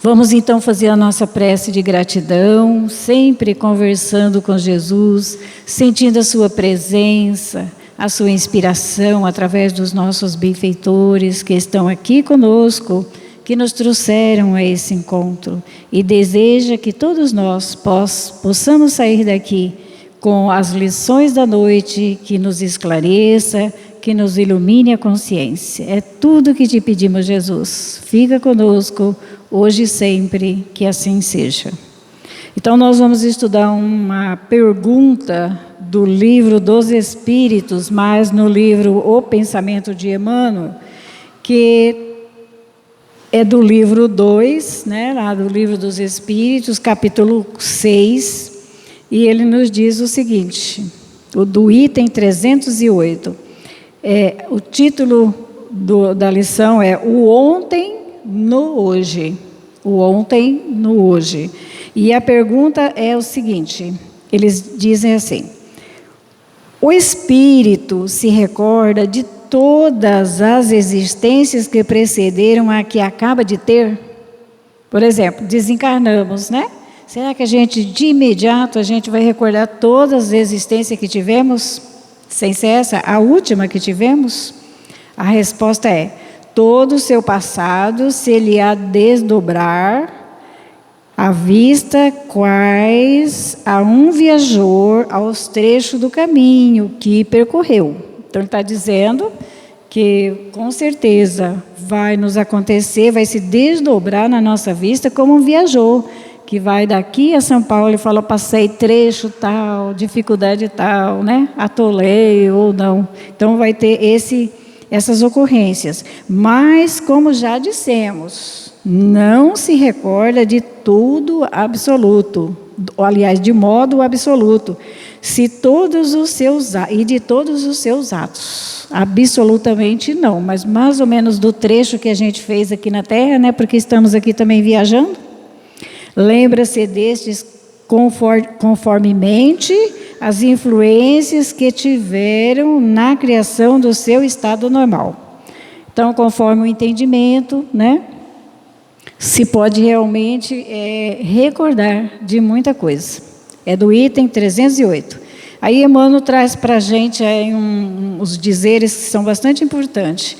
Vamos então fazer a nossa prece de gratidão, sempre conversando com Jesus, sentindo a sua presença, a sua inspiração através dos nossos benfeitores que estão aqui conosco, que nos trouxeram a esse encontro, e deseja que todos nós possamos sair daqui com as lições da noite, que nos esclareça, que nos ilumine a consciência. É tudo que te pedimos, Jesus. Fica conosco, hoje e sempre, que assim seja. Então nós vamos estudar uma pergunta do livro dos Espíritos, mas no livro O Pensamento de Emmanuel, que é do livro 2, né, lá do livro dos Espíritos, capítulo 6, e ele nos diz o seguinte, do item 308, o título da lição é O Ontem no Hoje. O Ontem no Hoje. E a pergunta é o seguinte, eles dizem assim: o espírito se recorda de todas as existências que precederam a que acaba de ter? Por exemplo, desencarnamos, né? Será que de imediato, a gente vai recordar todas as existências que tivemos, sem ser essa, a última que tivemos? A resposta é: todo o seu passado se lhe há desdobrar à vista quais a um viajor aos trechos do caminho que percorreu. Então ele está dizendo que com certeza vai nos acontecer, vai se desdobrar na nossa vista como um viajor, que vai daqui a São Paulo e fala: passei trecho tal, dificuldade tal, né? Atolei ou não. Então vai ter essas ocorrências. Mas, como já dissemos, não se recorda de tudo absoluto, aliás, de modo absoluto, de todos os seus atos. Absolutamente não, mas mais ou menos do trecho que a gente fez aqui na Terra, né? Porque estamos aqui também viajando. Lembra-se destes conformemente as influências que tiveram na criação do seu estado normal. Então, conforme o entendimento, né, se pode realmente recordar de muita coisa. É do item 308. Aí Emmanuel traz para a gente os dizeres que são bastante importantes.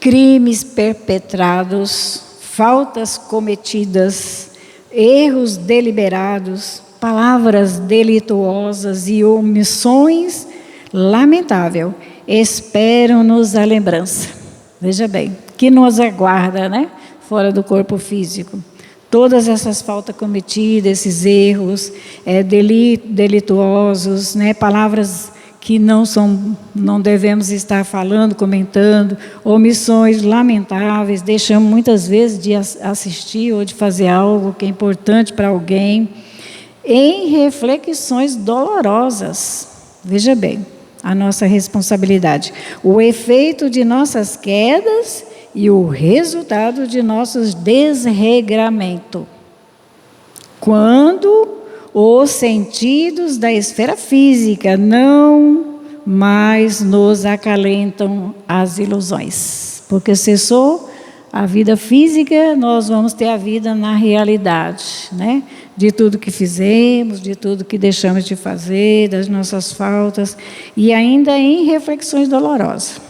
Crimes perpetrados, faltas cometidas, erros deliberados, palavras delituosas e omissões lamentáveis esperam-nos a lembrança. Veja bem, que nos aguarda, né? Fora do corpo físico. Todas essas faltas cometidas, esses erros delituosos, né? Palavras que não devemos estar falando, comentando, omissões lamentáveis, deixamos muitas vezes de assistir ou de fazer algo que é importante para alguém, em reflexões dolorosas. Veja bem, a nossa responsabilidade, o efeito de nossas quedas e o resultado de nossos desregramentos. Quando os sentidos da esfera física não mais nos acalentam as ilusões. Porque cessou a vida física, nós vamos ter a vida na realidade, né? De tudo que fizemos, de tudo que deixamos de fazer, das nossas faltas, e ainda em reflexões dolorosas.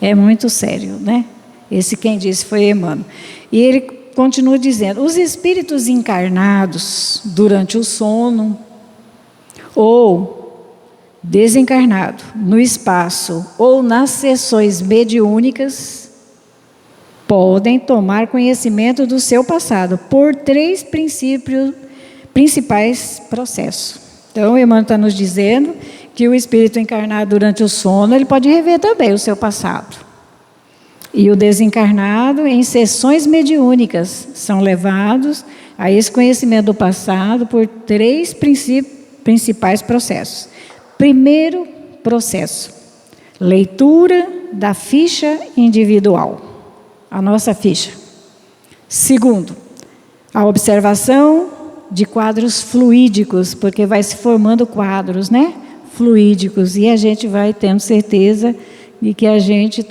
É muito sério, né? Esse quem disse foi Emmanuel. E ele continua dizendo: os espíritos encarnados durante o sono ou desencarnado no espaço ou nas sessões mediúnicas podem tomar conhecimento do seu passado por 3 principais processos. Então, Emmanuel está nos dizendo que o espírito encarnado durante o sono, ele pode rever também o seu passado. E o desencarnado, em sessões mediúnicas, são levados a esse conhecimento do passado por 3 principais processos. Primeiro processo, leitura da ficha individual, a nossa ficha. Segundo, a observação de quadros fluídicos, porque vai se formando quadros, né? Fluídicos, e a gente vai tendo certeza de que a gente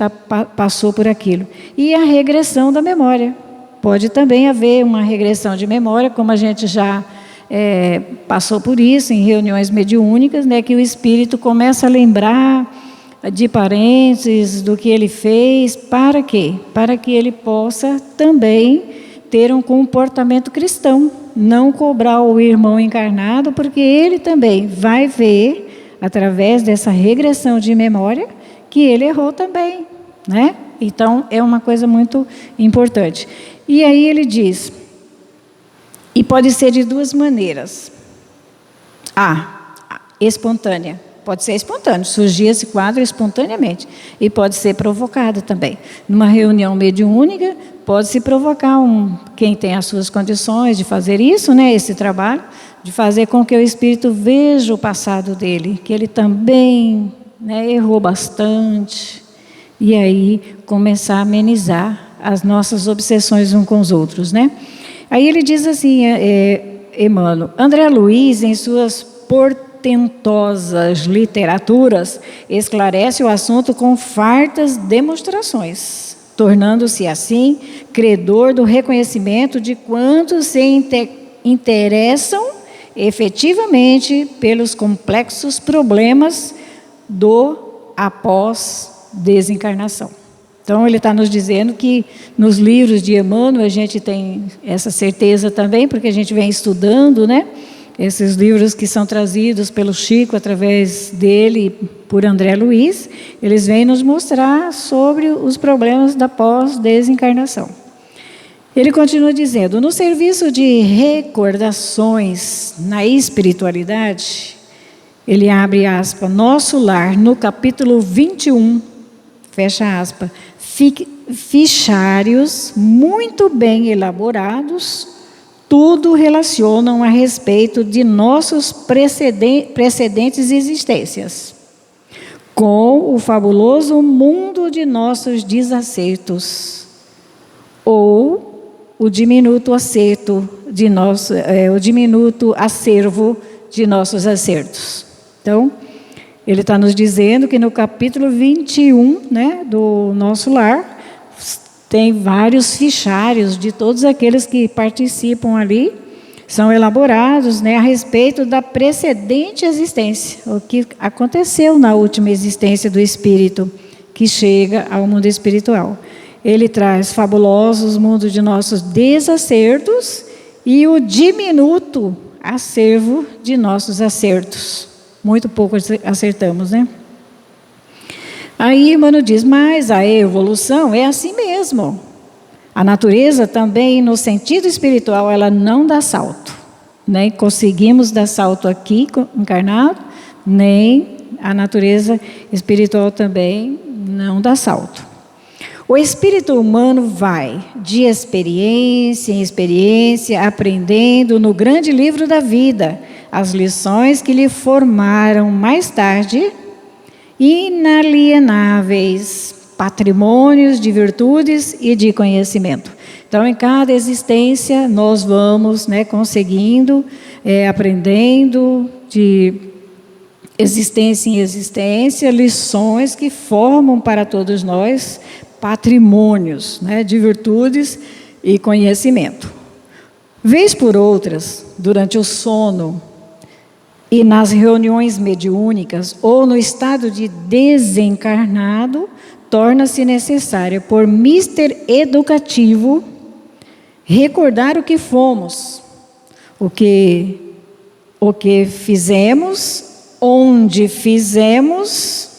passou por aquilo. E a regressão da memória, Pode também haver uma regressão de memória, como a gente já passou por isso em reuniões mediúnicas, né, que o espírito começa a lembrar de parentes, do que ele fez, para quê? Para que ele possa também ter um comportamento cristão, não cobrar o irmão encarnado, porque ele também vai ver, através dessa regressão de memória, que ele errou também, né? Então, é uma coisa muito importante. E aí ele diz, e pode ser de duas maneiras. Espontânea. Pode ser espontâneo, surgir esse quadro espontaneamente. E pode ser provocado também. Numa reunião mediúnica, pode-se provocar quem tem as suas condições de fazer isso, né, esse trabalho, de fazer com que o espírito veja o passado dele, que ele também, né, errou bastante, e aí começar a amenizar as nossas obsessões uns com os outros, né? Aí ele diz assim, Emmanuel, André Luiz, em suas portentosas literaturas, esclarece o assunto com fartas demonstrações, tornando-se assim credor do reconhecimento de quantos se interessam efetivamente pelos complexos problemas do após-desencarnação. Então, ele está nos dizendo que nos livros de Emmanuel a gente tem essa certeza também, porque a gente vem estudando, né? Esses livros que são trazidos pelo Chico, através dele, por André Luiz, eles vêm nos mostrar sobre os problemas da pós-desencarnação. Ele continua dizendo, no serviço de recordações na espiritualidade, ele abre aspas, nosso lar, no capítulo 21, fecha aspas, fichários muito bem elaborados, tudo relacionam a respeito de nossos precedentes existências, com o fabuloso mundo de nossos desacertos, ou o diminuto acervo de nossos acertos. Então, ele está nos dizendo que no capítulo 21, né, do nosso lar, tem vários fichários de todos aqueles que participam ali, são elaborados, né, a respeito da precedente existência, o que aconteceu na última existência do espírito, que chega ao mundo espiritual. Ele traz fabulosos mundos de nossos desacertos e o diminuto acervo de nossos acertos. Muito pouco acertamos, né? Aí Emmanuel diz, mas a evolução é assim mesmo. A natureza também, no sentido espiritual, ela não dá salto. Nem conseguimos dar salto aqui, encarnado, nem a natureza espiritual também não dá salto. O espírito humano vai de experiência em experiência, aprendendo no grande livro da vida, as lições que lhe formaram mais tarde, inalienáveis patrimônios de virtudes e de conhecimento. Então, em cada existência, nós vamos, né, conseguindo, aprendendo de existência em existência, lições que formam para todos nós patrimônios, né, de virtudes e conhecimento. Vez por outras, durante o sono e nas reuniões mediúnicas ou no estado de desencarnado, torna-se necessário, por mister educativo, recordar o que fomos, o que fizemos, onde fizemos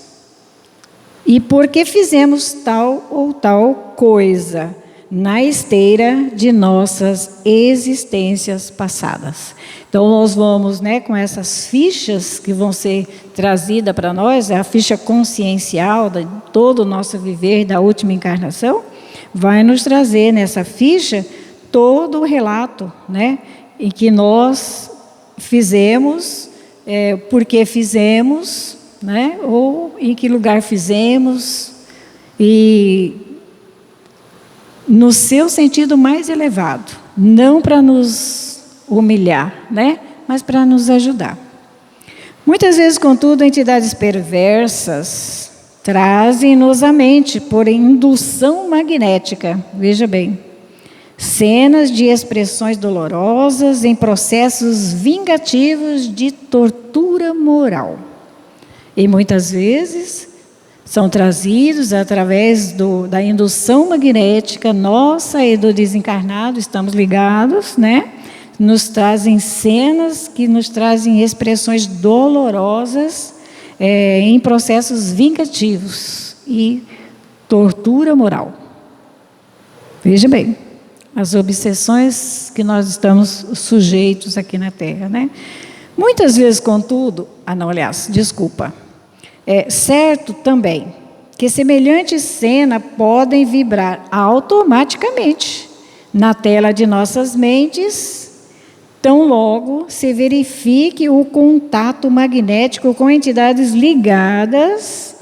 e por que fizemos tal ou tal coisa, na esteira de nossas existências passadas. Então, nós vamos, né, com essas fichas que vão ser trazidas para nós, a ficha consciencial de todo o nosso viver da última encarnação, vai nos trazer nessa ficha todo o relato, né, em que nós fizemos, por que fizemos, né, ou em que lugar fizemos, e no seu sentido mais elevado, não para nos humilhar, né? Mas para nos ajudar. Muitas vezes, contudo, entidades perversas trazem-nos à mente, por indução magnética, veja bem, cenas de expressões dolorosas em processos vingativos de tortura moral. E muitas vezes são trazidos através da indução magnética nossa e do desencarnado, estamos ligados, né? Nos trazem cenas que nos trazem expressões dolorosas em processos vingativos e tortura moral. Veja bem, as obsessões que nós estamos sujeitos aqui na Terra, né? Muitas vezes, contudo, é certo também que semelhante cena podem vibrar automaticamente na tela de nossas mentes, tão logo se verifique o contato magnético com entidades ligadas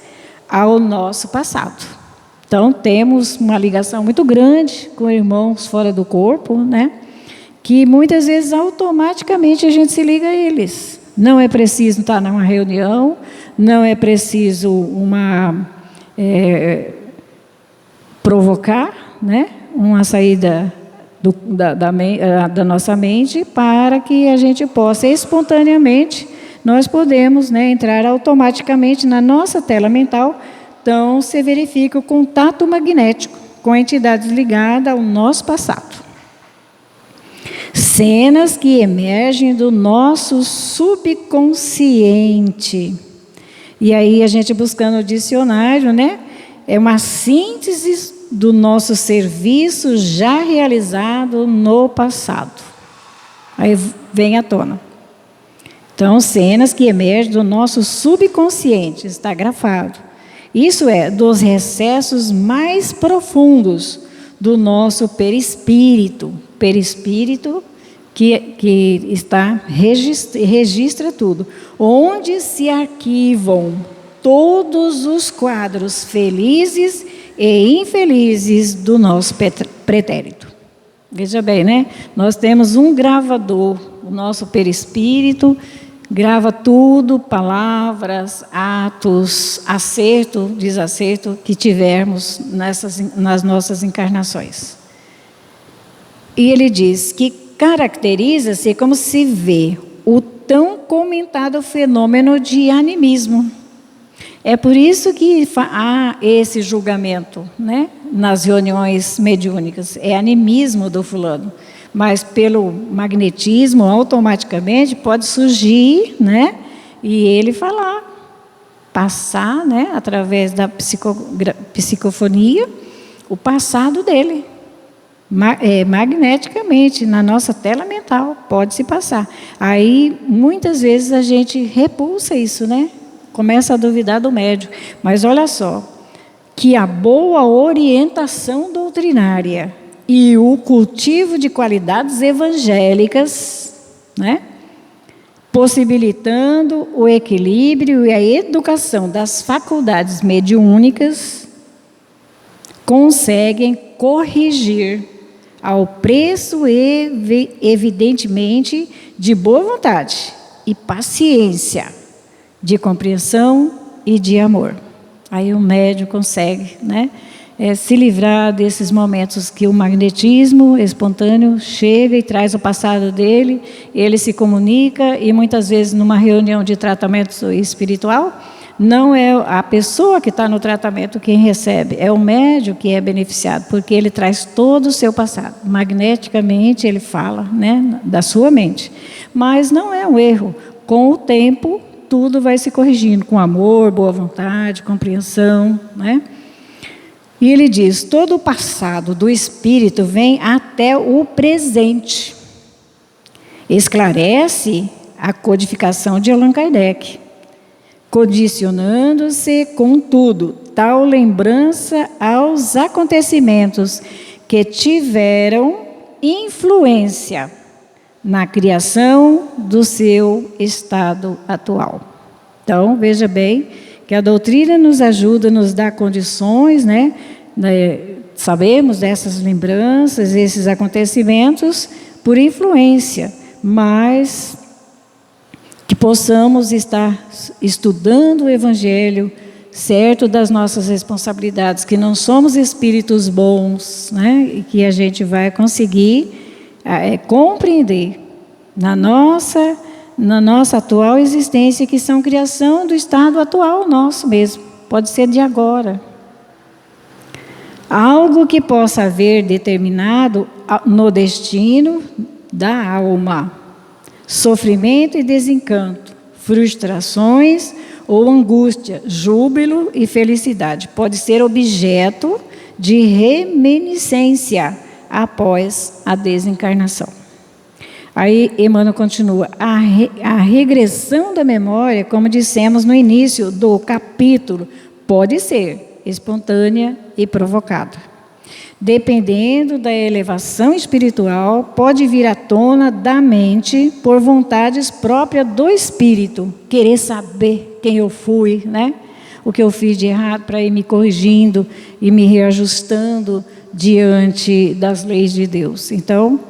ao nosso passado. Então, temos uma ligação muito grande com irmãos fora do corpo, né? Que muitas vezes automaticamente a gente se liga a eles. Não é preciso estar numa reunião, não é preciso provocar, né? Uma saída da nossa mente para que a gente possa espontaneamente, nós podemos, né, entrar automaticamente na nossa tela mental. Então, se verifica o contato magnético com entidades ligadas ao nosso passado. Cenas que emergem do nosso subconsciente. E aí, a gente buscando o dicionário, né? É uma síntese do nosso serviço já realizado no passado. Aí vem à tona. Então, cenas que emergem do nosso subconsciente, está grafado. Isso é, dos recessos mais profundos do nosso perispírito. Perispírito que registra tudo. Onde se arquivam todos os quadros felizes e infelizes do nosso pretérito. Veja bem, né? Nós temos um gravador, o nosso perispírito grava tudo, palavras, atos, acerto, desacerto que tivermos nas nossas encarnações. E ele diz que caracteriza-se como se vê o tão comentado fenômeno de animismo. É por isso que há esse julgamento, né, nas reuniões mediúnicas. É animismo do fulano. Mas pelo magnetismo, automaticamente, pode surgir, né, e ele falar, passar, né, através da psicofonia, o passado dele. Magneticamente, na nossa tela mental, pode se passar. Aí, muitas vezes, a gente repulsa isso, né? Começa a duvidar do médium. Mas olha só, que a boa orientação doutrinária e o cultivo de qualidades evangélicas, né, possibilitando o equilíbrio e a educação das faculdades mediúnicas, conseguem corrigir ao preço, evidentemente, de boa vontade e paciência, de compreensão e de amor. Aí o médium consegue, né, se livrar desses momentos que o magnetismo espontâneo chega e traz o passado dele, ele se comunica e muitas vezes numa reunião de tratamento espiritual, não é a pessoa que está no tratamento quem recebe, é o médium que é beneficiado, porque ele traz todo o seu passado. Magneticamente ele fala, né, da sua mente. Mas não é um erro. Com o tempo, tudo vai se corrigindo, com amor, boa vontade, compreensão, né? E ele diz, todo o passado do espírito vem até o presente. Esclarece a codificação de Allan Kardec, condicionando-se, contudo, tal lembrança aos acontecimentos que tiveram influência na criação do seu estado atual. Então, veja bem que a doutrina nos ajuda, nos dá condições, né? Sabemos dessas lembranças, esses acontecimentos, por influência, mas que possamos estar estudando o Evangelho, certo das nossas responsabilidades, que não somos espíritos bons, né? E que a gente vai conseguir compreender na nossa atual existência, que são criação do estado atual nosso mesmo, pode ser de agora. Algo que possa haver determinado no destino da alma, sofrimento e desencanto, frustrações ou angústia, júbilo e felicidade, pode ser objeto de reminiscência após a desencarnação. Aí Emmanuel continua, a regressão da memória, como dissemos no início do capítulo, pode ser espontânea e provocada. Dependendo da elevação espiritual, pode vir à tona da mente por vontades próprias do espírito, querer saber quem eu fui, né? O que eu fiz de errado, para ir me corrigindo e me reajustando diante das leis de Deus. Então,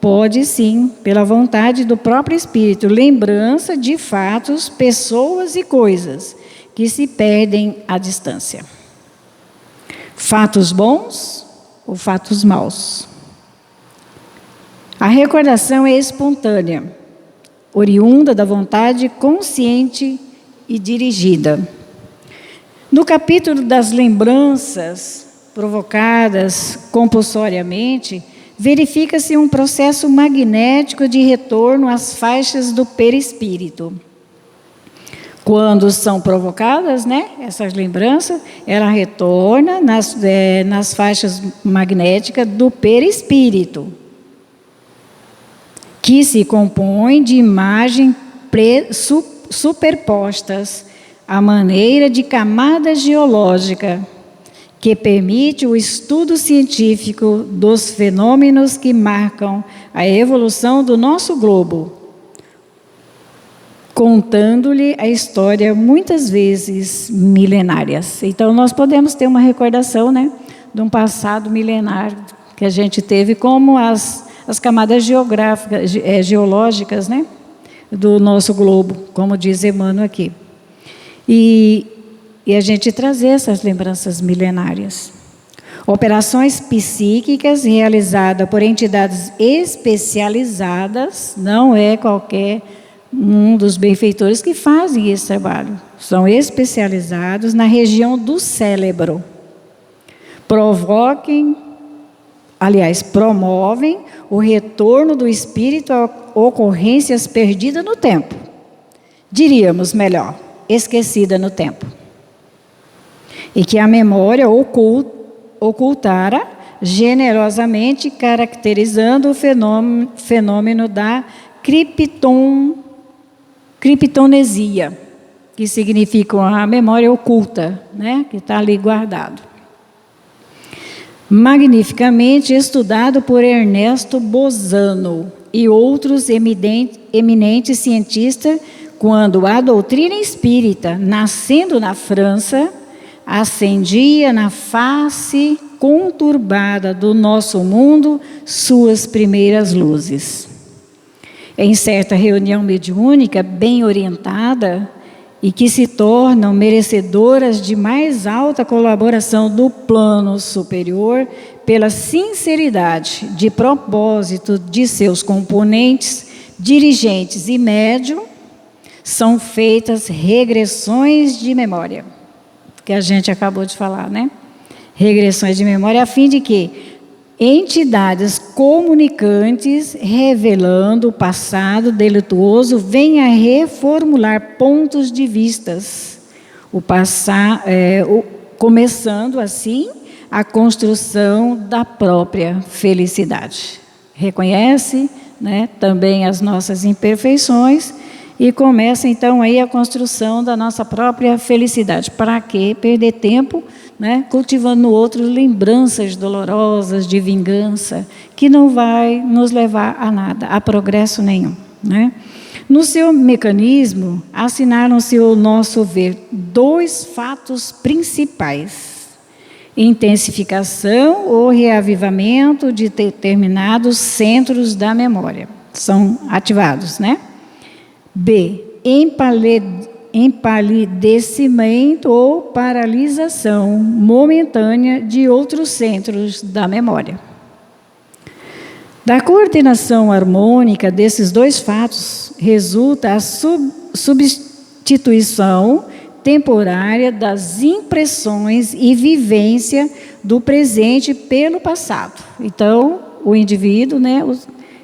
pode sim, pela vontade do próprio espírito, lembrança de fatos, pessoas e coisas que se perdem à distância. Fatos bons ou fatos maus? A recordação é espontânea, oriunda da vontade consciente e dirigida. No capítulo das lembranças provocadas compulsoriamente, verifica-se um processo magnético de retorno às faixas do perispírito. Quando são provocadas, né, essas lembranças, ela retorna nas faixas magnéticas do perispírito, que se compõe de imagens superpostas à maneira de camada geológica, que permite o estudo científico dos fenômenos que marcam a evolução do nosso globo, contando-lhe a história muitas vezes milenárias. Então nós podemos ter uma recordação, né, de um passado milenar que a gente teve, como as camadas geológicas, né, do nosso globo, como diz Emmanuel aqui. E a gente trazer essas lembranças milenárias. Operações psíquicas realizadas por entidades especializadas, não é qualquer um dos benfeitores que fazem esse trabalho. São especializados na região do cérebro. Promovem o retorno do espírito a ocorrências perdidas no tempo. Diríamos melhor, esquecida no tempo. E que a memória ocultara generosamente, caracterizando o fenômeno da criptonesia, que significa a memória oculta, né, que está ali guardado. Magnificamente estudado por Ernesto Bozano e outros eminentes cientistas, quando a doutrina espírita, nascendo na França, acendia na face conturbada do nosso mundo suas primeiras luzes. Em certa reunião mediúnica bem orientada e que se tornam merecedoras de mais alta colaboração do plano superior pela sinceridade de propósito de seus componentes, dirigentes e médium, são feitas regressões de memória, que a gente acabou de falar, né? Regressões de memória, a fim de que entidades comunicantes, revelando o passado delituoso, venham a reformular pontos de vistas, começando assim a construção da própria felicidade. Reconhece, né, também as nossas imperfeições e começa então aí a construção da nossa própria felicidade. Para que perder tempo, né, cultivando no outro lembranças dolorosas de vingança, que não vai nos levar a nada, a progresso nenhum, né? No seu mecanismo, assinaram-se, ao nosso ver, dois fatos principais: intensificação ou reavivamento de determinados centros da memória. São ativados, né? B. empalidecimento ou paralisação momentânea de outros centros da memória. Da coordenação harmônica desses dois fatos resulta a substituição temporária das impressões e vivência do presente pelo passado. Então, o indivíduo, né,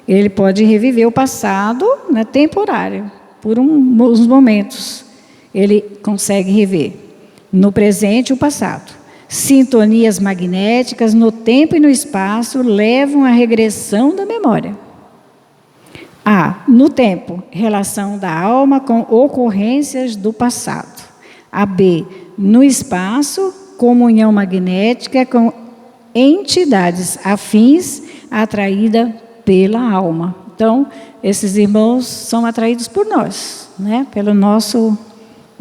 ele pode reviver o passado, né, temporário, por uns momentos. Ele consegue rever no presente o passado. Sintonias magnéticas no tempo e no espaço levam à regressão da memória. A. No tempo, relação da alma com ocorrências do passado. A. B. No espaço, comunhão magnética com entidades afins atraída pela alma. Então, esses irmãos são atraídos por nós, né? Pelo nosso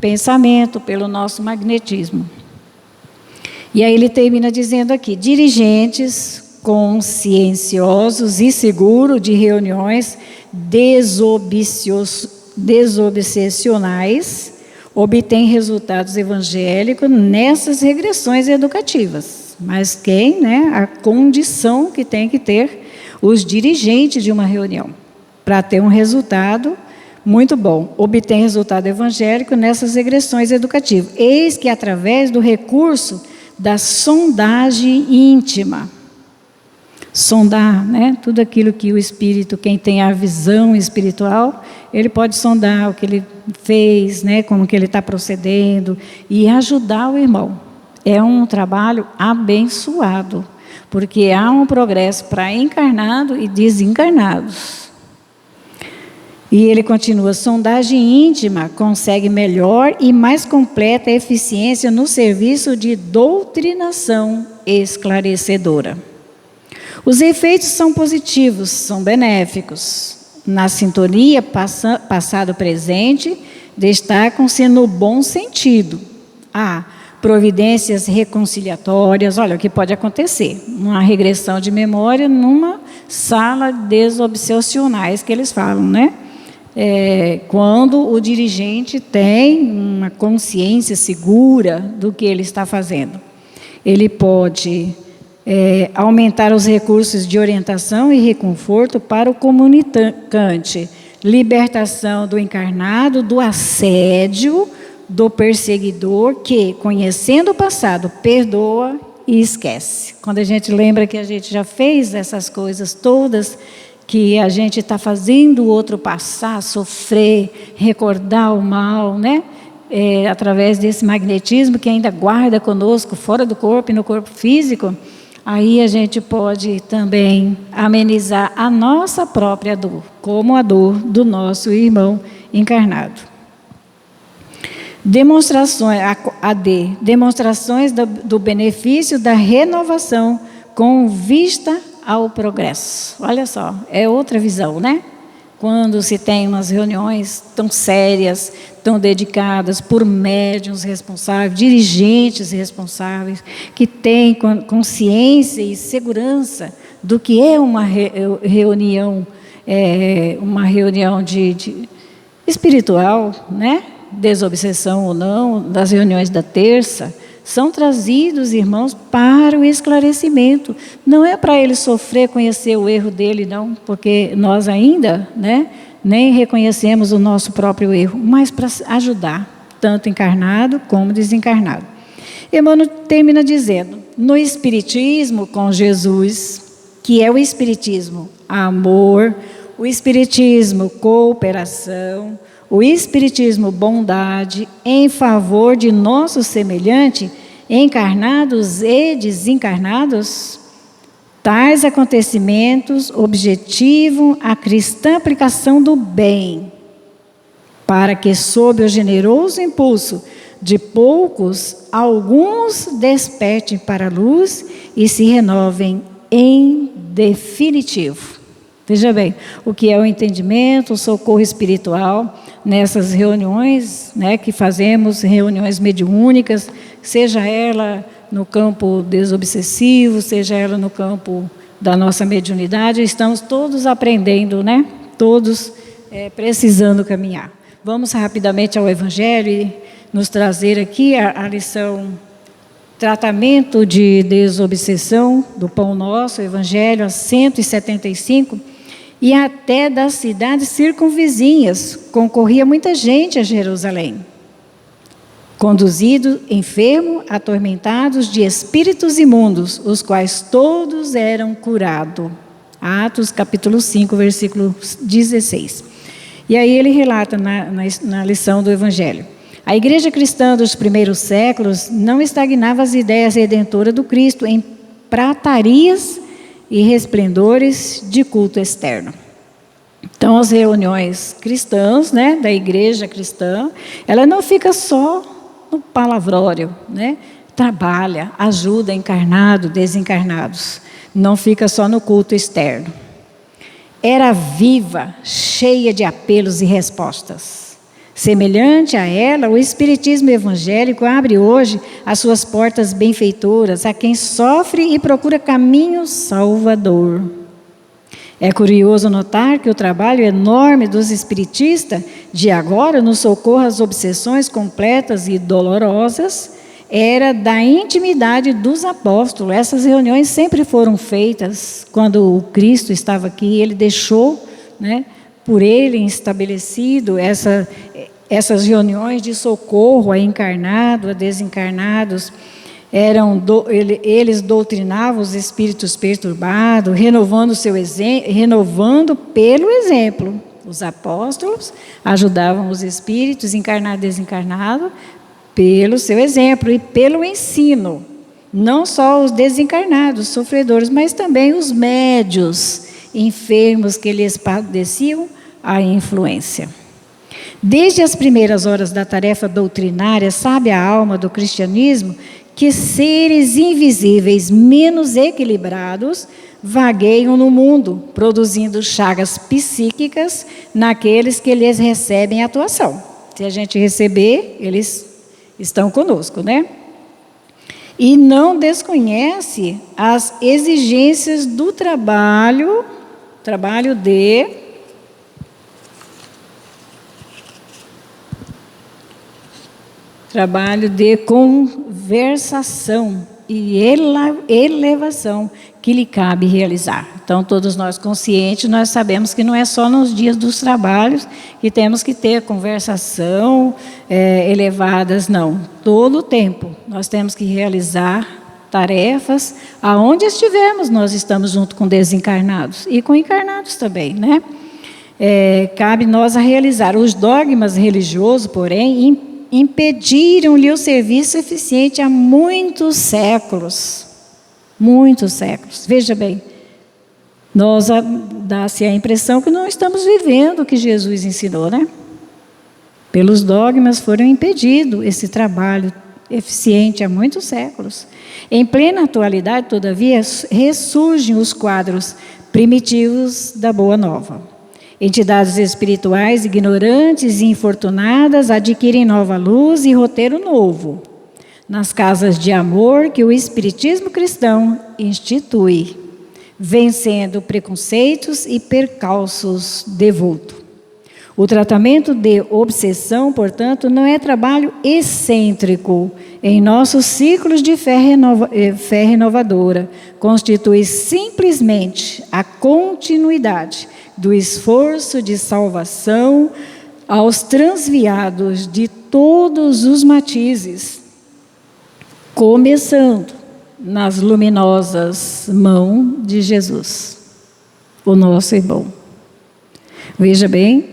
pensamento, pelo nosso magnetismo. E aí ele termina dizendo aqui: dirigentes conscienciosos e seguros de reuniões desobsessionais obtêm resultados evangélicos nessas regressões educativas. Mas quem, né? A condição que tem que ter os dirigentes de uma reunião para ter um resultado muito bom, obtém resultado evangélico nessas regressões educativas. Eis que através do recurso da sondagem íntima, sondar, né, tudo aquilo que o espírito, quem tem a visão espiritual, ele pode sondar o que ele fez, né, como que ele está procedendo e ajudar o irmão. É um trabalho abençoado, porque há um progresso para encarnado e desencarnados. E ele continua: sondagem íntima consegue melhor e mais completa eficiência no serviço de doutrinação esclarecedora. Os efeitos são positivos, são benéficos. Na sintonia passado-presente, destacam-se no bom sentido. Providências reconciliatórias. Olha o que pode acontecer. Uma regressão de memória numa sala desobsessionais que eles falam, né? Quando o dirigente tem uma consciência segura do que ele está fazendo. Ele pode aumentar os recursos de orientação e reconforto para o comunicante, libertação do encarnado do assédio do perseguidor que, conhecendo o passado, perdoa e esquece. Quando a gente lembra que a gente já fez essas coisas todas, que a gente está fazendo o outro passar, sofrer, recordar o mal, né? Através desse magnetismo que ainda guarda conosco, fora do corpo e no corpo físico, aí a gente pode também amenizar a nossa própria dor, como a dor do nosso irmão encarnado. Demonstrações, a D, demonstrações do benefício da renovação com vista ao progresso. Olha só, é outra visão, né? Quando se tem umas reuniões tão sérias, tão dedicadas por médiuns responsáveis, dirigentes responsáveis, que têm consciência e segurança do que é uma reunião, de espiritual, né? Desobsessão ou não, das reuniões da terça, são trazidos, irmãos, para o esclarecimento. Não é para ele sofrer, conhecer o erro dele, não, porque nós ainda, né, nem reconhecemos o nosso próprio erro, mas para ajudar, tanto encarnado como desencarnado. Emmanuel termina dizendo: no Espiritismo com Jesus, que é o Espiritismo amor, o Espiritismo cooperação, o Espiritismo bondade em favor de nosso semelhante, encarnados e desencarnados, tais acontecimentos objetivam a cristã aplicação do bem, para que, sob o generoso impulso de poucos, alguns despertem para a luz e se renovem em definitivo. Veja bem, o que é o entendimento, o socorro espiritual, nessas reuniões, né, que fazemos, reuniões mediúnicas, seja ela no campo desobsessivo, seja ela no campo da nossa mediunidade, estamos todos aprendendo, né, todos precisando caminhar. vamos rapidamente ao Evangelho e nos trazer aqui a lição Tratamento de Desobsessão do Pão Nosso, Evangelho a 175, e até das cidades circunvizinhas concorria muita gente a Jerusalém, conduzido enfermo, atormentados de espíritos imundos, os quais todos eram curados. Atos capítulo 5, versículo 16. E aí ele relata na lição do Evangelho. A igreja cristã dos primeiros séculos não estagnava as ideias redentoras do Cristo em pratarias e resplendores de culto externo. Então, as reuniões cristãs, né, da igreja cristã, ela não fica só no palavrório, né? Trabalha, ajuda encarnados, desencarnados. Não fica só no culto externo. Era viva, cheia de apelos e respostas. Semelhante a ela, o Espiritismo evangélico abre hoje as suas portas benfeitoras a quem sofre e procura caminho salvador. É curioso notar que o trabalho enorme dos espiritistas de agora no socorro às obsessões completas e dolorosas era da intimidade dos apóstolos. Essas reuniões sempre foram feitas quando o Cristo estava aqui, ele deixou, né, por ele estabelecido essas reuniões de socorro a encarnados, a desencarnados. Eles doutrinavam os espíritos perturbados, renovando pelo exemplo. Os apóstolos ajudavam os espíritos encarnados e desencarnados pelo seu exemplo e pelo ensino. Não só os desencarnados, sofredores, mas também os médios, enfermos que lhes padeciam a influência. Desde as primeiras horas da tarefa doutrinária, sabe a alma do cristianismo que seres invisíveis menos equilibrados vagueiam no mundo, produzindo chagas psíquicas naqueles que lhes recebem atuação. Se a gente receber, eles estão conosco, né? E não desconhece as exigências do trabalho de conversação e elevação que lhe cabe realizar. Então, todos nós conscientes, nós sabemos que não é só nos dias dos trabalhos que temos que ter conversação elevadas, não. Todo o tempo nós temos que realizar tarefas, aonde estivermos, nós estamos junto com desencarnados e com encarnados também, né? Cabe nós a realizar. Os dogmas religiosos, porém, impediram-lhe o serviço eficiente há muitos séculos. Muitos séculos. Veja bem, dá-se a impressão que não estamos vivendo o que Jesus ensinou, né? Pelos dogmas foram impedido esse trabalho eficiente há muitos séculos. Em plena atualidade, todavia, ressurgem os quadros primitivos da Boa Nova. Entidades espirituais ignorantes e infortunadas adquirem nova luz e roteiro novo nas casas de amor que o Espiritismo cristão institui, vencendo preconceitos e percalços de vulto. O tratamento de obsessão, portanto, não é trabalho excêntrico em nossos ciclos de fé renovadora, constitui simplesmente a continuidade do esforço de salvação aos transviados de todos os matizes, começando nas luminosas mãos de Jesus, o nosso irmão. Veja bem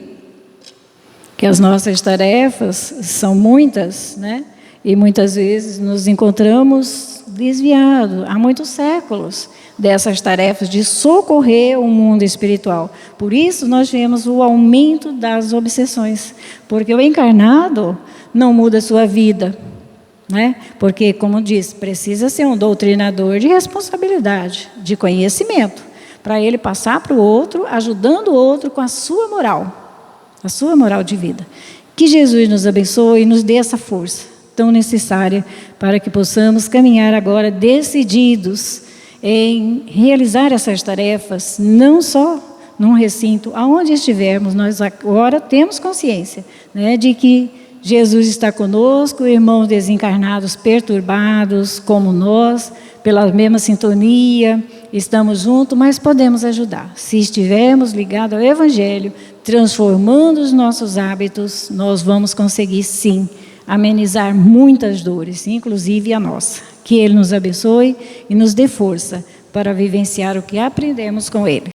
que as nossas tarefas são muitas, né? E muitas vezes nos encontramos desviados há muitos séculos dessas tarefas de socorrer o mundo espiritual. Por isso nós vemos o aumento das obsessões, porque o encarnado não muda a sua vida, né? Porque, como diz, precisa ser um doutrinador de responsabilidade, de conhecimento, para ele passar para o outro, ajudando o outro com a sua moral de vida. Que Jesus nos abençoe e nos dê essa força tão necessária para que possamos caminhar agora decididos em realizar essas tarefas, não só num recinto, aonde estivermos, nós agora temos consciência, né, de que Jesus está conosco, irmãos desencarnados perturbados como nós, pela mesma sintonia, estamos juntos, mas podemos ajudar. Se estivermos ligados ao Evangelho, transformando os nossos hábitos, nós vamos conseguir sim amenizar muitas dores, inclusive a nossa. Que Ele nos abençoe e nos dê força para vivenciar o que aprendemos com Ele.